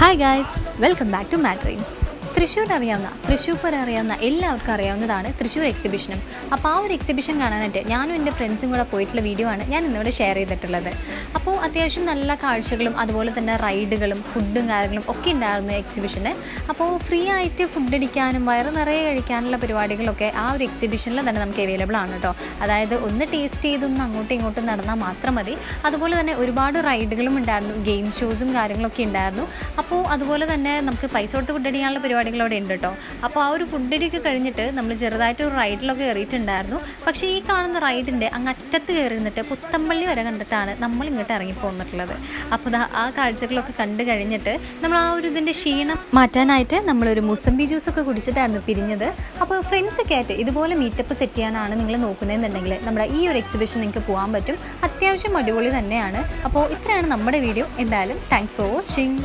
Hi guys, welcome back to Matt Dreams. Thrissur Pooram അറിയാവുന്ന എല്ലാവർക്കും അറിയാവുന്നതാണ് തൃശ്ശൂർ എക്സിബിഷനും. അപ്പോൾ ആ ഒരു എക്സിബിഷൻ കാണാനായിട്ട് ഞാനും എൻ്റെ ഫ്രണ്ട്സും കൂടെ പോയിട്ടുള്ള വീഡിയോ ആണ് ഞാൻ ഇന്നിവിടെ ഷെയർ ചെയ്തിട്ടുള്ളത്. അപ്പോൾ അത്യാവശ്യം നല്ല കാഴ്ചകളും അതുപോലെ തന്നെ റൈഡുകളും ഫുഡും കാര്യങ്ങളും ഒക്കെ ഉണ്ടായിരുന്നു എക്സിബിഷന്. അപ്പോൾ ഫ്രീ ആയിട്ട് ഫുഡ് അടിക്കാനും വയറ് നിറയെ കഴിക്കാനുള്ള പരിപാടികളൊക്കെ ആ ഒരു എക്സിബിഷനിൽ തന്നെ നമുക്ക് അവൈലബിൾ ആണ് കേട്ടോ. അതായത് ഒന്ന് ടേസ്റ്റ് ചെയ്തൊന്ന് അങ്ങോട്ടും ഇങ്ങോട്ടും നടന്നാൽ മാത്രം മതി. അതുപോലെ തന്നെ ഒരുപാട് റൈഡുകളും ഉണ്ടായിരുന്നു, ഗെയിം ഷോസും കാര്യങ്ങളൊക്കെ ഉണ്ടായിരുന്നു. അപ്പോൾ അതുപോലെ തന്നെ നമുക്ക് പൈസ കൊടുത്ത് ഫുഡ് അടിക്കാനുള്ള പരിപാടികളോടെ ഉണ്ട് കേട്ടോ. അപ്പോൾ ആ ഒരു ഫുഡ് അടിയൊക്കെ കഴിഞ്ഞിട്ട് നമ്മൾ ചെറുതായിട്ട് ഒരു റൈഡിലൊക്കെ കയറിയിട്ടുണ്ടായിരുന്നു. പക്ഷേ ഈ കാണുന്ന റൈഡിൻ്റെ അങ്ങ് അറ്റത്ത് കയറി നിന്നിട്ട് പുത്തമ്പള്ളി വരെ കണ്ടിട്ടാണ് നമ്മൾ ഇങ്ങോട്ട് ഇറങ്ങിപ്പോന്നിട്ടുള്ളത്. അപ്പോൾ ആ കാഴ്ചകളൊക്കെ കണ്ടു കഴിഞ്ഞിട്ട് നമ്മൾ ആ ഒരു ഇതിൻ്റെ ക്ഷീണം മാറ്റാനായിട്ട് നമ്മളൊരു മുസംബി ജ്യൂസൊക്കെ കുടിച്ചിട്ടായിരുന്നു പിരിഞ്ഞത്. അപ്പോൾ ഫ്രണ്ട്സൊക്കെ ആയിട്ട് ഇതുപോലെ മീറ്റപ്പ് സെറ്റ് ചെയ്യാനാണ് നിങ്ങൾ നോക്കുന്നതെന്നുണ്ടെങ്കിൽ നമ്മുടെ ഈ ഒരു എക്സിബിഷൻ നിങ്ങൾക്ക് പോകാൻ പറ്റും. അത്യാവശ്യം അടിപൊളി തന്നെയാണ്. അപ്പോൾ ഇത്രയാണ് നമ്മുടെ വീഡിയോ. എന്തായാലും താങ്ക്സ് ഫോർ വാച്ചിങ്.